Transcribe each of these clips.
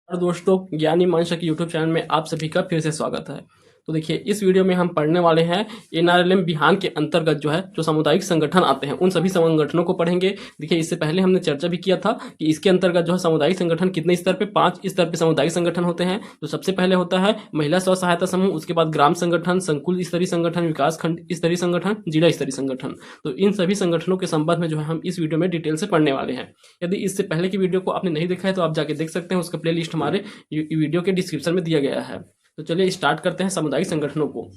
और दोस्तों, ज्ञानी मंच के यूट्यूब चैनल में आप सभी का फिर से स्वागत है। तो देखिए, इस वीडियो में हम पढ़ने वाले हैं एनआरएलएम बिहान के अंतर्गत जो सामुदायिक संगठन आते हैं उन सभी संगठनों को पढ़ेंगे। देखिए, इससे पहले हमने चर्चा भी किया था कि इसके अंतर्गत जो है सामुदायिक संगठन कितने स्तर पे 5 स्तर पे सामुदायिक संगठन होते हैं। तो सबसे पहले होता है महिला स्व सहायता समूह, उसके बाद ग्राम संगठन, संकुल स्तरीय संगठन, विकास खंड स्तरीय संगठन, जिला स्तरीय संगठन। तो इन सभी संगठनों के संबंध में जो है हम इस वीडियो में डिटेल से पढ़ने वाले हैं। यदि इससे पहले की वीडियो को आपने नहीं देखा है तो आप जाके देख सकते हैं, उसका प्ले लिस्ट हमारे वीडियो के डिस्क्रिप्शन में दिया गया है। तो चलिए स्टार्ट करते हैं सामुदायिक संगठनों को।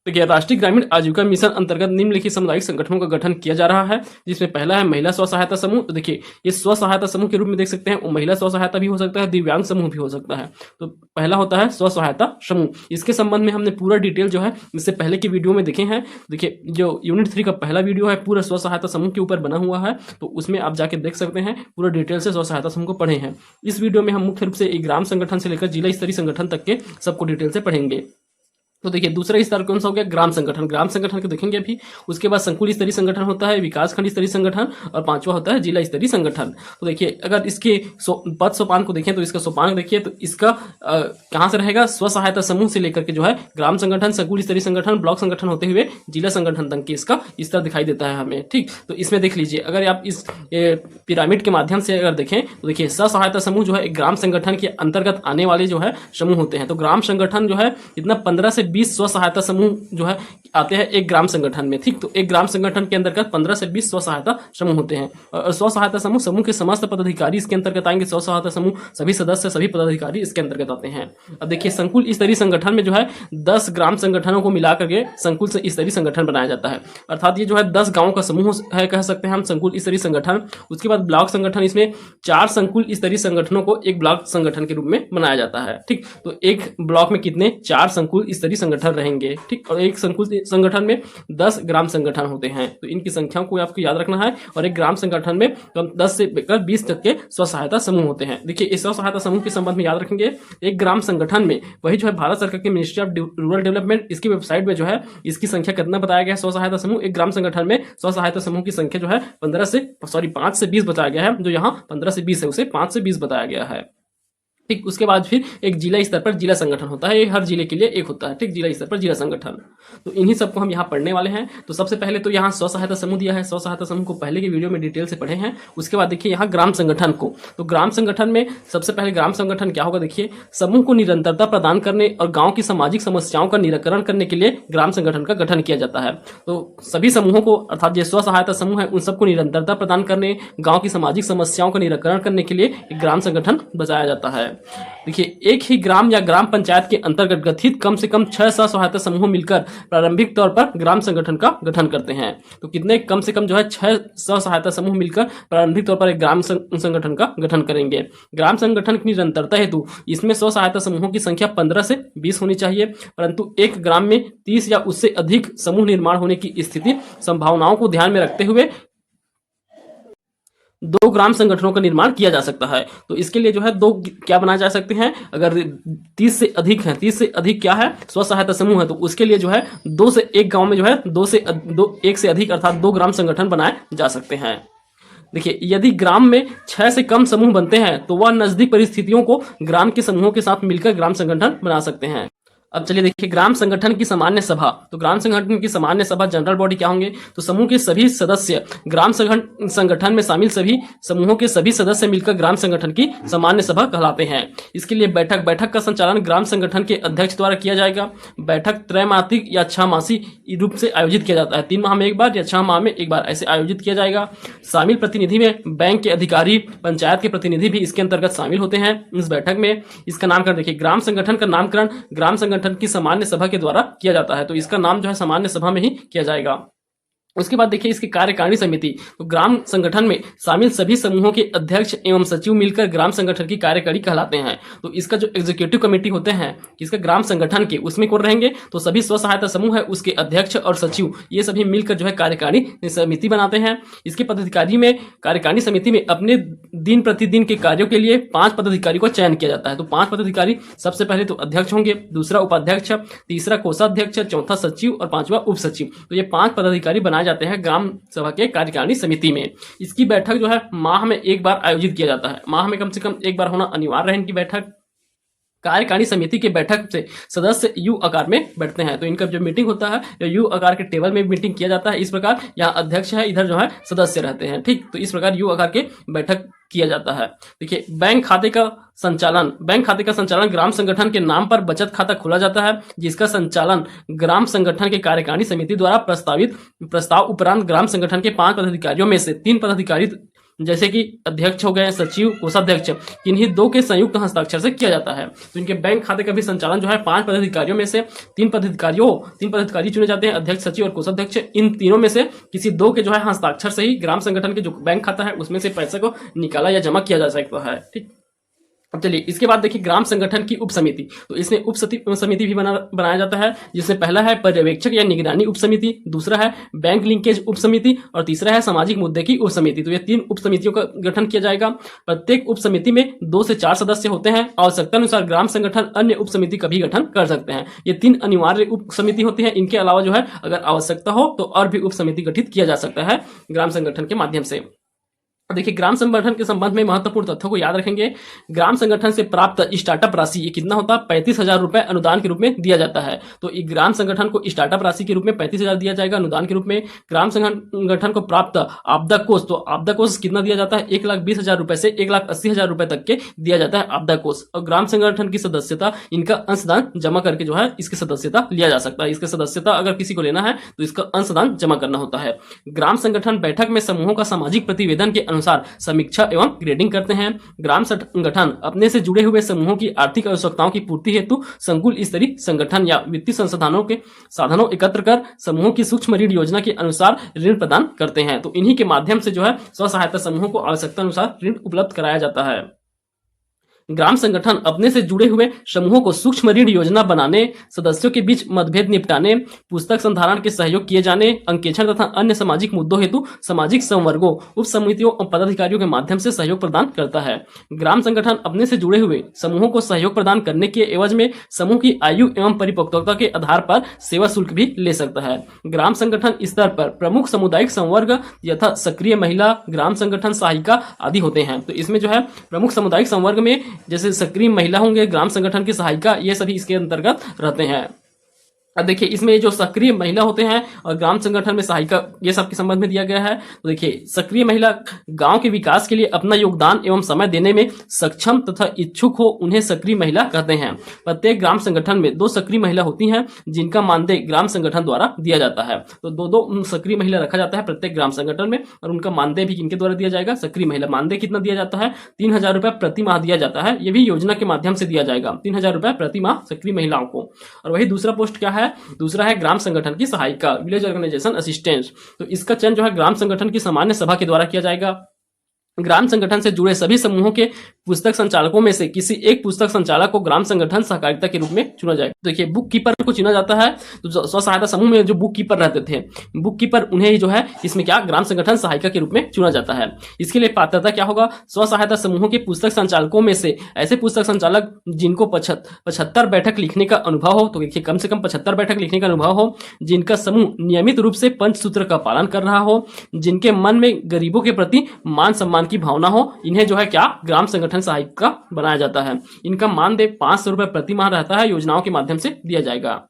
देखिए, राष्ट्रीय ग्रामीण आजीविका मिशन अंतर्गत निम्नलिखित सामुदायिक संगठनों का गठन किया जा रहा है, जिसमें पहला है महिला स्व सहायता समूह। तो देखिए, ये स्व सहायता समूह के रूप में देख सकते हैं, महिला स्व सहायता भी हो सकता है, दिव्यांग समूह भी हो सकता है। तो पहला होता है स्व सहायता समूह। इसके संबंध में हमने पूरा डिटेल जो है इससे पहले की वीडियो में देखे हैं। देखिए, जो यूनिट 3 का पहला वीडियो है पूरा स्व सहायता समूह के ऊपर बना हुआ है, तो उसमें आप जाके देख सकते हैं, पूरा डिटेल से स्व सहायता समूह को पढ़े हैं। इस वीडियो में हम मुख्य रूप से एक ग्राम संगठन से लेकर जिला स्तरीय संगठन तक के सबको डिटेल से पढ़ेंगे। तो देखिए, दूसरा स्तर कौन सा हो गया? ग्राम संगठन। ग्राम संगठन को देखेंगे अभी। उसके बाद संकुल स्तरीय संगठन होता है, विकास खंड स्तरीय संगठन, और पांचवा होता है जिला स्तरीय संगठन। तो देखिए, अगर इसके पद सोपान को देखें तो इसका सोपान देखिए तो इसका कहां से रहेगा? स्व सहायता समूह से लेकर के जो है ग्राम संगठन, संकुल स्तरीय संगठन, ब्लॉक संगठन होते हुए जिला संगठन तक की इसका स्तर दिखाई देता है हमें। ठीक, तो इसमें देख लीजिए, अगर आप इस पिरामिड के माध्यम से अगर देखें तो देखिए, स्व सहायता समूह जो है एक ग्राम संगठन के अंतर्गत आने वाले जो है समूह होते हैं। तो ग्राम संगठन जो है इतना 15 से 20 स्व सहायता समूह जो है आते हैं एक ग्राम संगठन में। ठीक, तो एक ग्राम संगठन के अंतर्गत 15 से 20 स्व सहायता समूह होते हैं। और स्व सहायता समूह के समस्त पदाधिकारी इसके अंतर्गत आएंगे। स्व सहायता समूह सभी सदस्य, सभी पदाधिकारी इसके अंतर्गत आते हैं। अब देखिए, संकुल स्तरीय संगठन में जो है 10 ग्राम संगठनों को मिलाकर के संकुल स्तरीय संगठन बनाया जाता है। अर्थात ये जो है 10 गांवों का समूह है, कह सकते हैं हम, संकुल स्तरीय संगठन। उसके बाद ब्लॉक संगठन, इसमें 4 संकुल स्तरीय संगठनों को एक ब्लॉक संगठन के रूप में बनाया जाता है। ठीक, तो एक ब्लॉक में कितने? 4 संकुल स्तरीय संगठन रहेंगे। ठीक, और एक संकुल संगठन में 10 ग्राम संगठन होते हैं। तो इनकी संख्याओं को आपको याद रखना है। और एक ग्राम संगठन में 10 से लेकर 20 तक के स्व सहायता समूह होते हैं। देखिए, इस स्व सहायता समूह के संबंध में याद रखेंगे, एक ग्राम संगठन में वही जो है भारत सरकार की मिनिस्ट्री ऑफ रूरल डेवलपमेंट, इसकी वेबसाइट में जो है इसकी संख्या कितना बताया गया है? स्व सहायता समूह एक ग्राम संगठन में स्व सहायता समूह की संख्या जो है 5 से 20 बताया गया है। जो यहाँ 15 से 20 है उसे 5 से 20 बताया गया है। ठीक, उसके बाद फिर एक जिला स्तर पर जिला संगठन होता है। ये हर जिले के लिए एक होता है। ठीक, जिला स्तर पर जिला संगठन। तो इन्हीं सबको हम यहाँ पढ़ने वाले हैं। तो सबसे पहले तो यहाँ स्व सहायता समूह दिया है। स्व सहायता समूह को पहले की वीडियो में डिटेल से पढ़े हैं। उसके बाद देखिए यहाँ ग्राम संगठन को। तो ग्राम संगठन में सबसे पहले ग्राम संगठन क्या होगा? देखिए, समूह को निरंतरता प्रदान करने और गाँव की सामाजिक समस्याओं का निराकरण करने के लिए ग्राम संगठन का गठन किया जाता है। तो सभी समूहों को, अर्थात जो स्व सहायता समूह है उन सबको निरंतरता प्रदान करने, गाँव की सामाजिक समस्याओं का निराकरण करने के लिए एक ग्राम संगठन बचाया जाता है। देखिए, एक ही ग्राम या ग्राम पंचायत के अंतर्गत गठित कम से कम 6 स्व सहायता समूह मिलकर प्रारंभिक तौर पर ग्राम संगठन का गठन करते हैं। तो कितने? कम से कम जो है 6 स्व सहायता समूह मिलकर प्रारंभिक तौर पर एक ग्राम संगठन का गठन करेंगे। ग्राम संगठन की निरंतरता हेतु इसमें स्व सहायता समूहों की संख्या 15 से 20 होनी चाहिए, परंतु एक ग्राम में 30 या उससे अधिक समूह निर्माण होने की स्थिति संभावनाओं को ध्यान में रखते हुए 2 ग्राम संगठनों का निर्माण किया जा सकता है। तो इसके लिए जो है 2 क्या बनाए जा सकते हैं? अगर 30 से अधिक है, 30 से अधिक क्या है? स्व सहायता समूह है, तो उसके लिए जो है 2 से एक गांव में जो है 1 से अधिक अर्थात 2 ग्राम संगठन बनाए जा सकते हैं। देखिए, यदि ग्राम में 6 से कम समूह बनते हैं तो वह नजदीक परिस्थितियों को ग्राम के समूहों के साथ मिलकर ग्राम संगठन बना सकते हैं। अब चलिए देखिए, ग्राम संगठन की सामान्य सभा। तो ग्राम संगठन की सामान्य सभा, जनरल बॉडी क्या होंगे? तो समूह के सभी सदस्य, ग्राम संगठन में शामिल सभी समूहों के सभी सदस्य मिलकर ग्राम संगठन की सामान्य सभा कहलाते हैं। इसके लिए बैठक का संचालन ग्राम संगठन के अध्यक्ष द्वारा किया जाएगा। बैठक त्रैमासिक या 6 मासिक रूप से आयोजित किया जाता है। 3 माह में एक बार या 6 माह में एक बार ऐसे आयोजित किया जाएगा। शामिल प्रतिनिधि में बैंक के अधिकारी, पंचायत के प्रतिनिधि भी इसके अंतर्गत शामिल होते हैं इस बैठक में। इसका नामकरण देखिए, ग्राम संगठन का नामकरण ग्राम संगठन की सामान्य सभा के द्वारा किया जाता है। तो इसका नाम जो है सामान्य सभा में ही किया जाएगा। उसके बाद देखिए इसकी कार्यकारिणी समिति। तो ग्राम संगठन में शामिल सभी समूहों के अध्यक्ष एवं सचिव मिलकर ग्राम संगठन की कार्यकारिणी कहलाते हैं। तो इसका जो एग्जीक्यूटिव कमेटी होते हैं इसका ग्राम संगठन के, उसमें कौन रहेंगे? तो सभी स्व सहायता समूह है उसके अध्यक्ष और सचिव, ये सभी मिलकर जो है कार्यकारिणी समिति बनाते हैं। इसके पदाधिकारी में, कार्यकारिणी समिति में अपने दिन प्रतिदिन के कार्यों के लिए 5 पदाधिकारी को चयन किया जाता है। तो 5 पदाधिकारी सबसे पहले तो अध्यक्ष होंगे, दूसरा उपाध्यक्ष, तीसरा कोषाध्यक्ष, चौथा सचिव और 5वां उप सचिव। तो ये 5 पदाधिकारी बनाए जाते हैं ग्राम सभा के कार्यकारिणी समिति में। इसकी बैठक जो है माह में एक बार आयोजित किया जाता है, माह में कम से कम एक बार होना अनिवार्य है इनकी बैठक। कार्यकारिणी समिति की बैठक से सदस्य यू आकार में बैठते हैं, तो इनका जो मीटिंग होता है यू आकार के टेबल में मीटिंग किया जाता है। इस प्रकार यहाँ अध्यक्ष है, इधर जो है सदस्य रहते हैं, ठीक। तो इस प्रकार यू आकार के बैठक किया जाता है। देखिए बैंक खाते का संचालन ग्राम संगठन के नाम पर बचत खाता खोला जाता है, जिसका संचालन ग्राम संगठन के कार्यकारिणी समिति द्वारा प्रस्ताव उपरांत ग्राम संगठन के 5 पदाधिकारियों में से 3 पदाधिकारी जैसे कि अध्यक्ष हो गए, सचिव, कोषाध्यक्ष, इन्हीं 2 के संयुक्त हस्ताक्षर से किया जाता है। तो इनके बैंक खाते का भी संचालन जो है 5 पदाधिकारियों में से 3 पदाधिकारी चुने जाते हैं, अध्यक्ष, सचिव और कोषाध्यक्ष। इन तीनों में से किसी 2 के जो है हस्ताक्षर से ही ग्राम संगठन के जो बैंक खाता है उसमें से पैसे को निकाला या जमा किया जा सकता है, ठीक। अब चलिए इसके बाद देखिए ग्राम संगठन की उप समिति। तो इसमें उप समिति भी बनाया जाता है, जिसमें पहला है पर्यवेक्षक या निगरानी उप समिति, दूसरा है बैंक लिंकेज उप समिति और तीसरा है सामाजिक मुद्दे की उप समिति। तो ये 3 उप समितियों का गठन किया जाएगा। प्रत्येक उप समिति में 2 से 4 सदस्य होते हैं। आवश्यकता अनुसार ग्राम संगठन अन्य उप समिति का भी गठन कर सकते हैं। ये 3 अनिवार्य उप समिति होती है। इनके अलावा जो है अगर आवश्यकता हो तो और भी उप समिति गठित किया जा सकता है ग्राम संगठन के माध्यम से। देखिए ग्राम संगठन के संबंध में महत्वपूर्ण तथ्यों को याद रखेंगे। ग्राम संगठन से प्राप्त स्टार्टअप राशि ये कितना होता है, 35,000 रुपए अनुदान के रूप में दिया जाता है। तो ग्राम संगठन को स्टार्टअप राशि के रूप में 35,000 दिया जाएगा अनुदान के रूप में। ग्राम संगठन को प्राप्त आपदा कोष, तो आपदा कोष कितना दिया जाता है, 1,20,000 रुपए से 1,80,000 रुपए तक के दिया जाता है आपदा कोष। और ग्राम संगठन की सदस्यता इनका अंशदान जमा करके जो है इसकी सदस्यता लिया जा सकता है। इसकी सदस्यता अगर किसी को लेना है तो इसका अंशदान जमा करना होता है। ग्राम संगठन बैठक में समूहों का सामाजिक प्रतिवेदन के अनुसार समीक्षा एवं ग्रेडिंग करते हैं। ग्राम संगठन अपने से जुड़े हुए समूहों की आर्थिक आवश्यकताओं की पूर्ति हेतु संकुल स्तरीय संगठन या वित्तीय साधनों एकत्र कर समूहों की सूक्ष्म ऋण योजना के अनुसार ऋण प्रदान करते हैं। तो इन्हीं के माध्यम से जो है स्व सहायता समूहों को आवश्यकता अनुसार ऋण उपलब्ध कराया जाता है। ग्राम संगठन अपने से जुड़े हुए समूहों को सूक्ष्म ऋण योजना बनाने, सदस्यों के बीच मतभेद निपटाने, पुस्तक संधारण के सहयोग किए जाने, अंकेक्षण तथा अन्य सामाजिक मुद्दों हेतु सामाजिक संवर्गों, उप समितियों और पदाधिकारियों के माध्यम से सहयोग प्रदान करता है। ग्राम संगठन अपने से जुड़े हुए समूहों को सहयोग प्रदान करने के एवज में समूह की आयु एवं परिपक्वता के आधार पर सेवा शुल्क भी ले सकता है। ग्राम संगठन स्तर पर प्रमुख सामुदायिक संवर्ग यथा सक्रिय महिला, ग्राम संगठन सहायिका आदि होते हैं। तो इसमें जो है प्रमुख सामुदायिक संवर्ग में जैसे सक्रिय महिला होंगे, ग्राम संगठन की सहायिका, ये सभी इसके अंतर्गत रहते हैं। अब देखिए इसमें जो सक्रिय महिला होते हैं और ग्राम संगठन में सहायिका, ये सब के संबंध में दिया गया है। तो देखिए सक्रिय महिला गांव के विकास के लिए अपना योगदान एवं समय देने में सक्षम तथा इच्छुक हो, उन्हें सक्रिय महिला कहते हैं। प्रत्येक ग्राम संगठन में 2 सक्रिय महिला होती हैं, जिनका मानदेय ग्राम संगठन द्वारा दिया जाता है। तो 2 सक्रिय महिला रखा जाता है प्रत्येक ग्राम संगठन में, और उनका मानदेय भी किनके द्वारा दिया जाएगा, सक्रिय महिला। मानदेय कितना दिया जाता है, 3,000 रुपए प्रति माह दिया जाता है। ये भी योजना के माध्यम से दिया जाएगा, 3,000 रुपए प्रति माह सक्रिय महिलाओं को। और वही दूसरा पोस्ट क्या है, दूसरा है ग्राम संगठन की सहायिका, विलेज ऑर्गेनाइजेशन असिस्टेंट। तो इसका चयन जो है ग्राम संगठन की सामान्य सभा के द्वारा किया जाएगा। ग्राम संगठन से जुड़े सभी समूहों के पुस्तक संचालकों में से किसी एक पुस्तक संचालक को ग्राम संगठन सहकारिता के रूप में चुना जाएगा। देखिए बुक कीपर को चुना जाता है। तो स्व सहायता समूह में जो बुक कीपर रहते थे, बुक कीपर उन्हें ही जो है इसमें क्या ग्राम संगठन सहायिका के रूप में चुना जाता है। इसके लिए पात्रता क्या होगा, स्व सहायता समूहों के पुस्तक संचालकों में से ऐसे पुस्तक संचालक जिनको 75 बैठक लिखने का अनुभव हो। तो देखिए कम से कम 75 बैठक लिखने का अनुभव हो, जिनका समूह नियमित रूप से पंचसूत्र का पालन कर रहा हो, जिनके मन में गरीबों के प्रति मान सम्मान की भावना हो, इन्हें जो है क्या ग्राम संगठन सहायिका बनाया जाता है। इनका मानदेय 500 रुपए प्रति माह रहता है, योजनाओं के माध्यम से दिया जाएगा।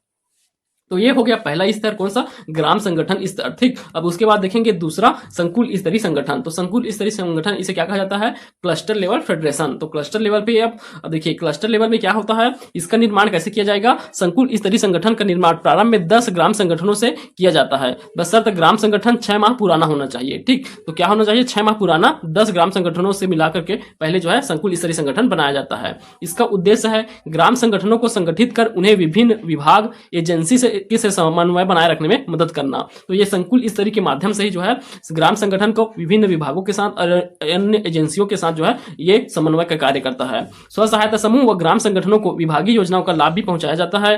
तो ये हो गया पहला स्तर, कौन सा, ग्राम संगठन स्तर, ठीक। अब उसके बाद देखेंगे दूसरा संकुल स्तरीय संगठन। तो संकुल स्तरीय संगठन इसे क्या कहा जाता है, क्लस्टर लेवल फेडरेशन। तो क्लस्टर लेवल पे अब देखिए क्लस्टर लेवल में क्या होता है, इसका निर्माण कैसे किया जाएगा। संकुल स्तरीय संगठन का निर्माण प्रारंभ में 10 ग्राम संगठनों से किया जाता है, बशर्ते ग्राम संगठन 6 माह पुराना होना चाहिए, ठीक। तो क्या होना चाहिए, 6 माह पुराना 10 ग्राम संगठनों से मिलाकर के पहले जो है संकुल स्तरीय संगठन बनाया जाता है। इसका उद्देश्य है ग्राम संगठनों को संगठित कर उन्हें विभिन्न विभाग एजेंसी से समन्वय बनाए रखने में मदद करना। तो ये संकुल स्तरीय के माध्यम से ही जो है ग्राम संगठन को विभिन्न विभागों के साथ और अन्य एजेंसियों के साथ जो है ये समन्वय का कार्य करता है। स्व सहायता समूह व ग्राम संगठनों को विभागीय योजनाओं का लाभ भी पहुंचाया जाता है।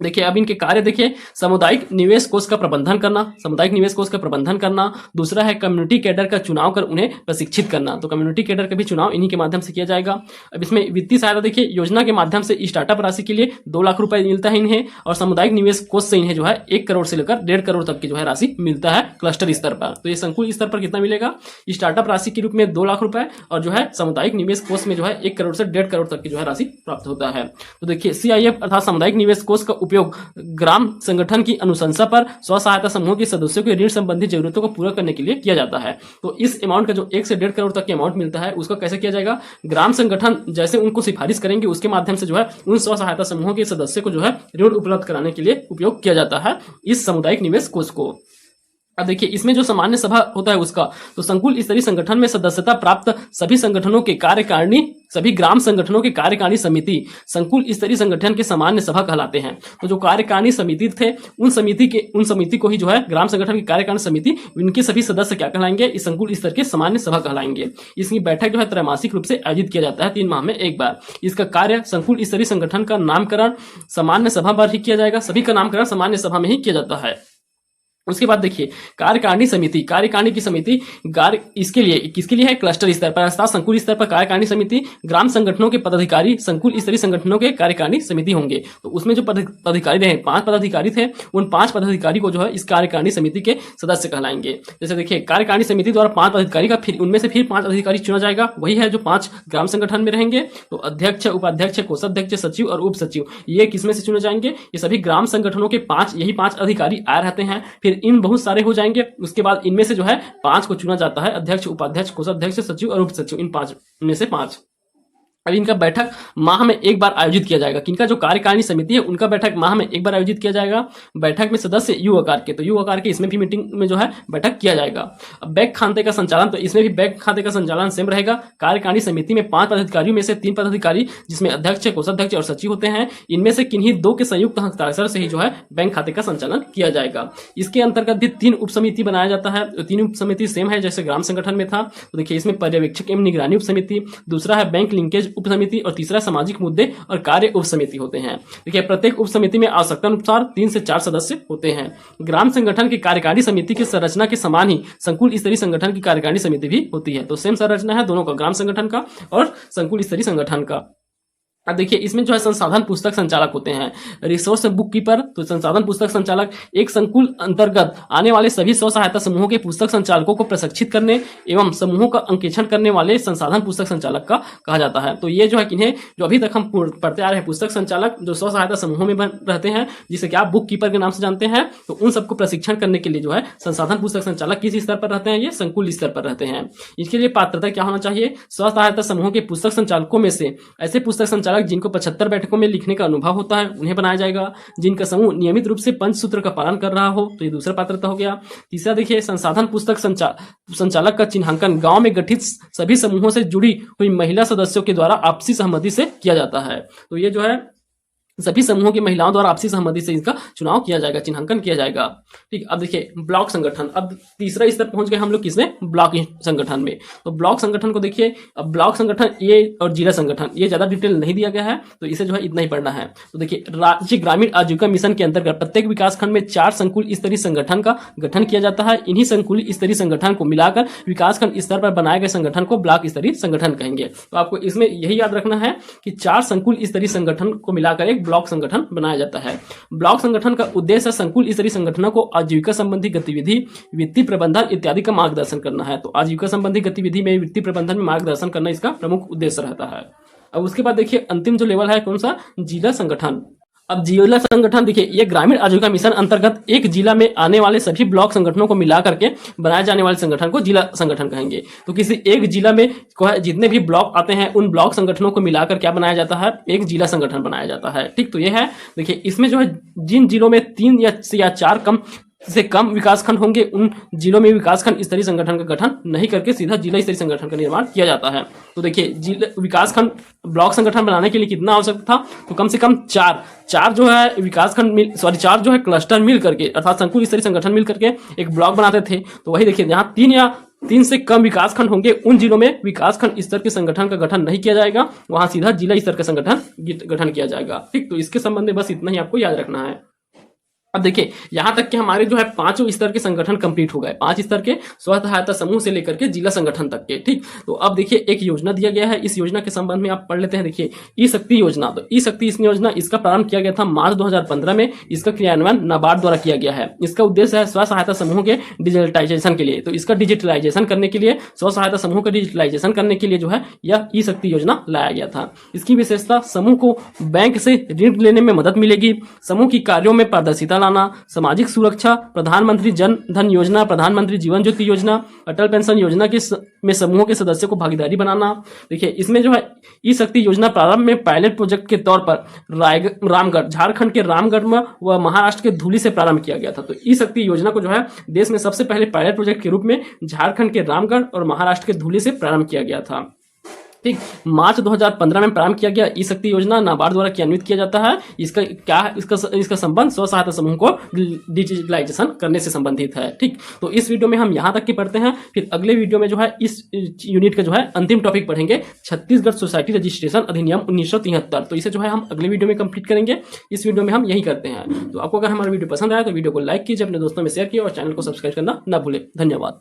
देखिए अब इनके कार्य देखिए, सामुदायिक निवेश कोष का प्रबंधन करना, सामुदायिक निवेश कोष का प्रबंधन करना। दूसरा है कम्युनिटी कैडर का चुनाव कर उन्हें प्रशिक्षित करना, तो कम्युनिटी कैडर का भी चुनाव इन्हीं के माध्यम से किया जाएगा। अब इसमें वित्तीय सहायता देखिए, योजना के माध्यम से स्टार्टअप राशि के लिए 2 लाख रुपए मिलता है इन्हें, और सामुदायिक निवेश कोष से इन्हें जो है 1 करोड़ से लेकर 1.5 करोड़ तक की जो है राशि मिलता है क्लस्टर स्तर पर। तो ये संकुल स्तर पर कितना मिलेगा, स्टार्टअप राशि के रूप में 2 लाख रुपए, और जो है सामुदायिक निवेश कोष में जो है 1 करोड़ से 1.5 करोड़ तक की जो है राशि प्राप्त होता है। तो देखिए CIF अर्थात सामुदायिक निवेश कोष का उपयोग ग्राम संगठन की अनुशंसा पर स्व सहायता समूह के सदस्यों के ऋण संबंधी जरूरतों को पूरा करने के लिए किया जाता है। तो इस अमाउंट का जो 1 से 1.5 करोड़ तक की अमाउंट मिलता है उसको कैसे किया जाएगा, ग्राम संगठन जैसे उनको सिफारिश करेंगे उसके माध्यम से जो है उन स्व सहायता समूहों के सदस्य को जो है ऋण उपलब्ध कराने के लिए उपयोग किया जाता है इस सामुदायिक निवेश कोष को। अब देखिए इसमें जो सामान्य सभा होता है उसका, तो संकुल स्तरीय संगठन में सदस्यता प्राप्त सभी संगठनों के कार्यकारिणी, सभी ग्राम संगठनों के कार्यकारिणी समिति संकुल स्तरीय संगठन के सामान्य सभा कहलाते हैं। तो जो कार्यकारिणी समिति थे उन समिति को ही जो है ग्राम संगठन की कार्यकारिणी समिति, उनके सभी सदस्य क्या कहलाएंगे, इस संकुल स्तर के सामान्य सभा कहलाएंगे। इसकी बैठक जो है त्रैमासिक रूप से आयोजित किया जाता है 3 माह में एक बार। इसका कार्य संकुल स्तरीय संगठन का नामकरण सामान्य सभा पर ही किया जाएगा, सभी का नामकरण सामान्य सभा में ही किया जाता है। उसके बाद देखिए कार्यकारिणी समिति, कार्यकारिणी की समिति इसके लिए किसके लिए है, क्लस्टर स्तर पर अर्थात संकुल स्तर पर कार्यकारिणी समिति ग्राम संगठनों के पदाधिकारी संकुल स्तरीय संगठनों के कार्यकारिणी समिति होंगे। तो उसमें जो पदाधिकारी रहे 5 पदाधिकारी थे, उन 5 पदाधिकारी को जो है इस कार्यकारिणी समिति के सदस्य कहलाएंगे। जैसे देखिए कार्यकारिणी समिति द्वारा 5 पदाधिकारी का फिर उनमें से फिर 5 अधिकारी चुना जाएगा, वही है जो 5 ग्राम संगठन में रहेंगे। तो अध्यक्ष, उपाध्यक्ष, कोषाध्यक्ष, सचिव और उप सचिव, ये किसमें से चुने जाएंगे, ये सभी ग्राम संगठनों के 5 अधिकारी आए रहते हैं। फिर इन बहुत सारे हो जाएंगे, उसके बाद इनमें से जो है 5 को चुना जाता है, अध्यक्ष, उपाध्यक्ष, कोषाध्यक्ष, सचिव और उप सचिव, इन 5 में से 5। अब इनका बैठक माह में एक बार आयोजित किया जाएगा। किनका, जो कार्यकारिणी समिति है उनका बैठक माह में एक बार आयोजित किया जाएगा। बैठक में सदस्य यू आकार के, तो यू आकार के इसमें भी मीटिंग में जो है बैठक किया जाएगा। अब बैंक खाते का संचालन, तो इसमें भी बैंक खाते का संचालन सेम रहेगा। कार्यकारिणी समिति में 5 पदाधिकारियों में से 3 पदाधिकारी जिसमें अध्यक्ष, कोषाध्यक्ष और सचिव होते हैं, इनमें से किन्हीं 2 के संयुक्त हस्ताक्षर से ही जो है बैंक खाते का संचालन किया जाएगा। इसके अंतर्गत भी 3 उप समिति बनाया जाता है। 3 उप समिति सेम है जैसे ग्राम संगठन में था। तो देखिए इसमें पर्यवेक्षक एवं निगरानी उप समिति, दूसरा है बैंक लिंकेज उप समिति और तीसरा सामाजिक मुद्दे और कार्य उप समिति होते हैं। देखिए प्रत्येक उप समिति में आवश्यकता अनुसार 3 से 4 सदस्य होते हैं। ग्राम संगठन की कार्यकारिणी समिति की संरचना के समान ही संकुल स्तरीय संगठन की कार्यकारिणी समिति भी होती है। तो सेम संरचना है दोनों का, ग्राम संगठन का और संकुल स्तरीय संगठन का। अब देखिए इसमें जो है संसाधन पुस्तक संचालक होते हैं, रिसोर्स बुक कीपर। तो संसाधन पुस्तक संचालक एक संकुल अंतर्गत आने वाले सभी स्व सहायता समूहों के पुस्तक संचालकों को प्रशिक्षित करने एवं समूहों का अंकेक्षण करने वाले संसाधन पुस्तक संचालक का कहा जाता है। तो ये जो है किन्हें, जो अभी तक हम पढ़ते आ रहे हैं पुस्तक संचालक जो स्व सहायता समूहों में रहते हैं, जिसे क्या आप बुक कीपर के नाम से जानते हैं, तो उन सबको प्रशिक्षण करने के लिए जो है संसाधन पुस्तक संचालक किस स्तर पर रहते हैं, ये संकुल स्तर पर रहते हैं। इसके लिए पात्रता क्या होना चाहिए, स्व सहायता समूहों के पुस्तक संचालकों में से ऐसे पुस्तक संचालक जिनको 75 बैठकों में लिखने का अनुभव होता है उन्हें बनाया जाएगा। जिनका समूह नियमित रूप से पंचसूत्र का पालन कर रहा हो, तो ये दूसरा पात्रता हो गया। तीसरा देखिए संसाधन पुस्तक संचालक का चिन्हांकन गांव में गठित सभी समूहों से जुड़ी हुई महिला सदस्यों के द्वारा आपसी सहमति से किया जाता है। तो ये जो है सभी समूहों की महिलाओं द्वारा आपसी सहमति से इसका चुनाव किया जाएगा, चिन्हांकन किया जाएगा। ठीक, अब देखिए ब्लॉक संगठन। अब तीसरा स्तर पहुंच गए हम लोग किसमें, ब्लॉक संगठन में। तो ब्लॉक संगठन को देखिए, अब ब्लॉक संगठन ये और जिला संगठन ये ज्यादा डिटेल नहीं दिया गया है, तो इसे जो है इतना ही पढ़ना है। तो देखिए राज्य ग्रामीण आजीविका मिशन के अंतर्गत प्रत्येक विकास खंड में 4 संकुल स्तरीय संगठन का गठन किया जाता है। इन्हीं संकुल स्तरीय संगठन को मिलाकर विकास खंड स्तर पर बनाए गए संगठन को ब्लॉक स्तरीय संगठन कहेंगे। तो आपको इसमें यही याद रखना है कि 4 संकुल स्तरीय संगठन को मिलाकर एक ब्लॉक संगठन बनाया जाता है। ब्लॉक संगठन का उद्देश्य संकुल स्तरीय संगठनों को आजीविका संबंधी गतिविधि, वित्तीय प्रबंधन इत्यादि का मार्गदर्शन करना है। तो आजीविका संबंधी गतिविधि में, वित्तीय प्रबंधन में मार्गदर्शन करना इसका प्रमुख उद्देश्य रहता है। अब उसके बाद देखिए अंतिम जो लेवल है कौन सा, जिला संगठन। अब जिला संगठन देखिए ये ग्रामीण आजीविका मिशन अंतर्गत एक जिला में आने वाले सभी ब्लॉक संगठनों को मिला करके बनाए जाने वाले संगठन को जिला संगठन कहेंगे। तो किसी एक जिला में जितने भी ब्लॉक आते हैं उन ब्लॉक संगठनों को मिलाकर क्या बनाया जाता है, एक जिला संगठन बनाया जाता है। ठीक, तो ये है देखिए इसमें जो है जिन जिलों में 3 या 4 से कम विकासखंड होंगे उन जिलों में विकासखंड स्तरीय संगठन का गठन नहीं करके सीधा जिला स्तरीय संगठन का निर्माण किया जाता है। तो देखिए विकासखंड ब्लॉक संगठन बनाने के लिए कितना आवश्यक था, तो कम से कम 4 जो है विकासखंड 4 जो है क्लस्टर मिल करके अर्थात संकुल स्तरीय संगठन मिल करके एक ब्लॉक बनाते थे। तो वही देखिए जहाँ 3 या 3 से कम विकासखंड होंगे उन जिलों में विकासखंड स्तर के संगठन का गठन नहीं किया जाएगा, वहां सीधा जिला स्तर का संगठन गठन किया जाएगा। ठीक, तो इसके संबंध में बस इतना ही आपको याद रखना है। अब देखिए यहां तक कि हमारे जो है 5 स्तर के संगठन कंप्लीट हो गए, 5 स्तर के स्व सहायता समूह से लेकर के जिला संगठन तक के। ठीक, तो अब देखिए एक योजना दिया गया है, इस योजना के संबंध में आप पढ़ लेते हैं। देखिए ई शक्ति योजना, तो ई शक्ति इस योजना इसका प्रारंभ किया गया था मार्च 2015 में। इसका क्रियान्वयन नाबार्ड द्वारा किया गया है। इसका उद्देश्य है स्व सहायता समूह के डिजिटलाइजेशन के लिए। तो इसका डिजिटलाइजेशन करने के लिए, स्व सहायता समूह का डिजिटलाइजेशन करने के लिए जो है यह ई शक्ति योजना लाया गया था। इसकी विशेषता समूह को बैंक से ऋण लेने में मदद मिलेगी, समूह की कार्यों में पारदर्शिता लाना, सामाजिक सुरक्षा, प्रधानमंत्री जन धन योजना, प्रधानमंत्री जीवन ज्योति योजना, अटल पेंशन योजना के में समूहों के सदस्यों को भागीदारी बनाना। देखिए इसमें जो है ई शक्ति योजना प्रारंभ में पायलट प्रोजेक्ट के तौर पर रामगढ़, झारखंड के रामगढ़ में व महाराष्ट्र के धुली से प्रारंभ किया गया था। तो ई शक्ति योजना को जो है देश में सबसे पहले पायलट प्रोजेक्ट के रूप में झारखंड के रामगढ़ और महाराष्ट्र के धुली से प्रारंभ किया गया था। ठीक, मार्च 2015 में प्रारंभ किया गया। ई शक्ति योजना नाबार्ड द्वारा क्रियान्वित किया जाता है। इसका क्या है, इसका संबंध स्व सहायता समूह को डिजिटलाइजेशन करने से संबंधित है। ठीक, तो इस वीडियो में हम यहां तक की पढ़ते हैं। फिर अगले वीडियो में जो है इस यूनिट का जो है अंतिम टॉपिक पढ़ेंगे, छत्तीसगढ़ सोसाइटी रजिस्ट्रेशन अधिनियम 1973। तो इसे जो है हम अगले वीडियो में कंप्लीट करेंगे। इस वीडियो में हम यही करते हैं। तो आपको अगर हमारा वीडियो पसंद आया तो वीडियो को लाइक कीजिए, अपने दोस्तों में शेयर कीजिए और चैनल को सब्सक्राइब करना ना भूलें। धन्यवाद।